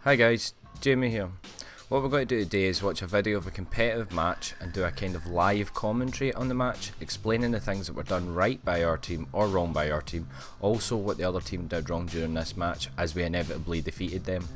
Hi guys, Jamie here. What we're going to do today is watch a video of a competitive match and do a kind of live commentary on the match, explaining the things that were done right by our team or wrong by our team, also what the other team did wrong during this match as we inevitably defeated them.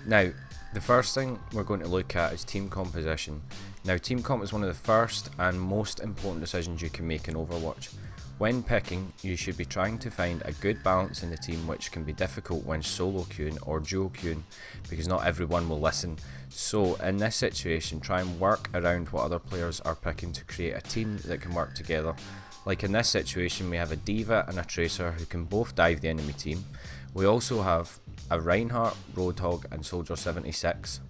Now, the first thing we're going to look at is team composition. Now, team comp is one of the first and most important decisions you can make in Overwatch. When picking, you should be trying to find a good balance in the team, which can be difficult when solo queuing or duo queuing because not everyone will listen. So in this situation, try and work around what other players are picking to create a team that can work together. Like in this situation, we have a Diva and a Tracer who can both dive the enemy team. We also have a Reinhardt, Roadhog and Soldier 76.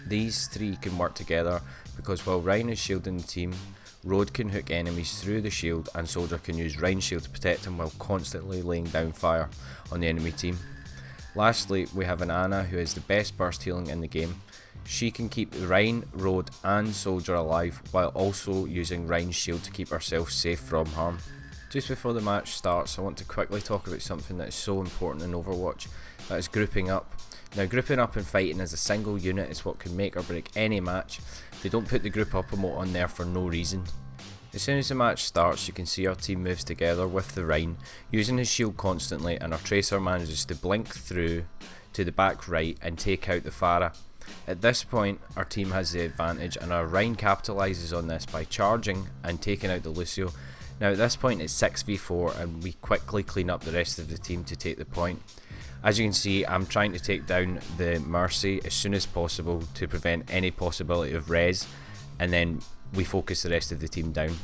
These three can work together because while Rein is shielding the team, Road can hook enemies through the shield and Soldier can use Rein's shield to protect him while constantly laying down fire on the enemy team. Lastly, we have an Ana who is the best burst healing in the game. She can keep Rein, Road and Soldier alive while also using Rein's shield to keep herself safe from harm. Just before the match starts, I want to quickly talk about something that is so important in Overwatch, that is grouping up. Now, grouping up and fighting as a single unit is what can make or break any match. They don't put the group up emote on there for no reason. As soon as the match starts, you can see our team moves together with the Rein, using his shield constantly, and our Tracer manages to blink through to the back right and take out the Pharah. At this point, our team has the advantage and our Rein capitalises on this by charging and taking out the Lucio. Now at this point it's 6v4 and we quickly clean up the rest of the team to take the point. As you can see, I'm trying to take down the Mercy as soon as possible to prevent any possibility of res, and then we focus the rest of the team down.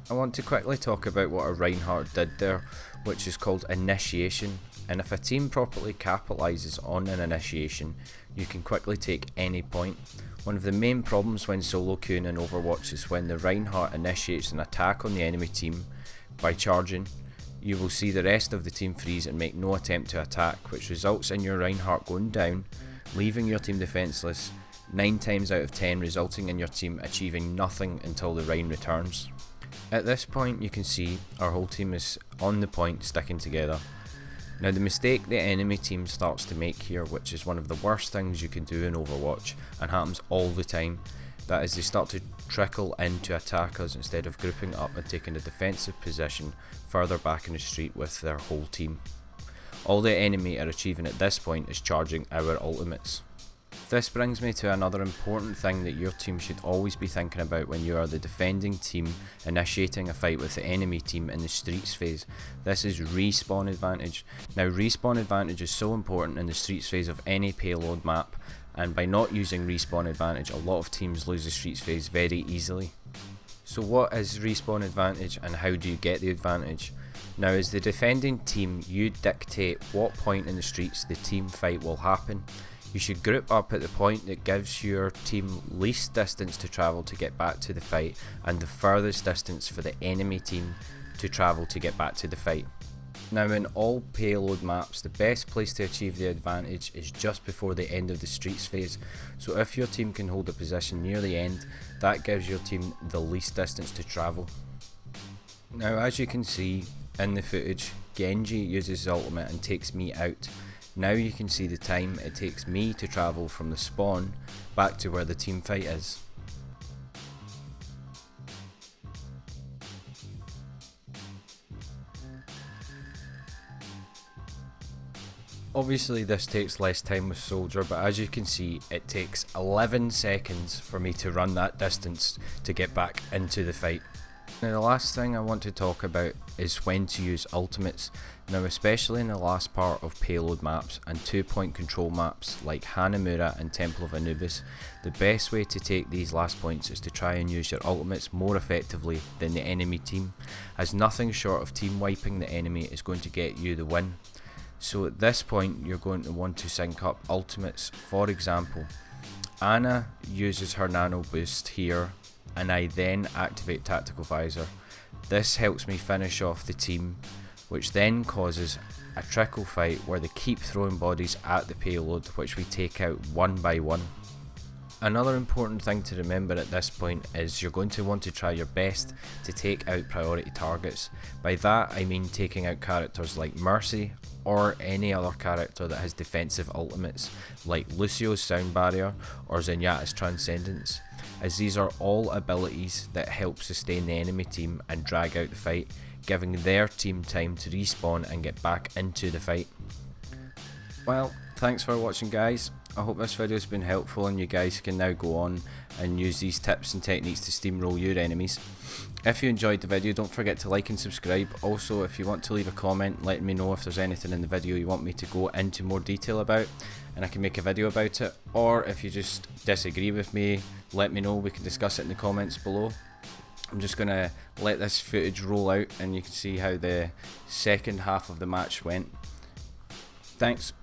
I want to quickly talk about what a Reinhardt did there, which is called initiation, and if a team properly capitalises on an initiation, you can quickly take any point. One of the main problems when solo queuing in Overwatch is when the Reinhardt initiates an attack on the enemy team by charging. You will see the rest of the team freeze and make no attempt to attack, which results in your Reinhardt going down, leaving your team defenceless, 9 times out of 10 resulting in your team achieving nothing until the Rein returns. At this point you can see our whole team is on the point sticking together. Now the mistake the enemy team starts to make here, which is one of the worst things you can do in Overwatch and happens all the time, that is they start to trickle in to attack us instead of grouping up and taking a defensive position further back in the street with their whole team. All the enemy are achieving at this point is charging our ultimates. This brings me to another important thing that your team should always be thinking about when you are the defending team initiating a fight with the enemy team in the streets phase. This is respawn advantage. Now respawn advantage is so important in the streets phase of any payload map, and by not using respawn advantage a lot of teams lose the streets phase very easily. So what is respawn advantage and how do you get the advantage? Now as the defending team, you dictate what point in the streets the team fight will happen. You should group up at the point that gives your team least distance to travel to get back to the fight and the furthest distance for the enemy team to travel to get back to the fight. Now in all payload maps, the best place to achieve the advantage is just before the end of the streets phase. So if your team can hold a position near the end, that gives your team the least distance to travel. Now as you can see in the footage, Genji uses his ultimate and takes me out. Now you can see the time it takes me to travel from the spawn back to where the team fight is. Obviously this takes less time with Soldier, but as you can see it takes 11 seconds for me to run that distance to get back into the fight. Now the last thing I want to talk about is when to use ultimates. Now especially in the last part of payload maps and 2-point control maps like Hanamura and Temple of Anubis, the best way to take these last points is to try and use your ultimates more effectively than the enemy team, as nothing short of team wiping the enemy is going to get you the win. So at this point you're going to want to sync up ultimates. For example, Ana uses her nano boost here and I then activate Tactical Visor. This helps me finish off the team, which then causes a trickle fight where they keep throwing bodies at the payload, which we take out one by one. Another important thing to remember at this point is you're going to want to try your best to take out priority targets. By that I mean taking out characters like Mercy or any other character that has defensive ultimates like Lucio's Sound Barrier or Zenyatta's Transcendence, as these are all abilities that help sustain the enemy team and drag out the fight, giving their team time to respawn and get back into the fight. Well, thanks for watching guys. I hope this video has been helpful and you guys can now go on and use these tips and techniques to steamroll your enemies. If you enjoyed the video, don't forget to like and subscribe. Also, if you want to leave a comment letting me know if there's anything in the video you want me to go into more detail about and I can make a video about it, or if you just disagree with me, let me know, we can discuss it in the comments below. I'm just going to let this footage roll out and you can see how the second half of the match went. Thanks.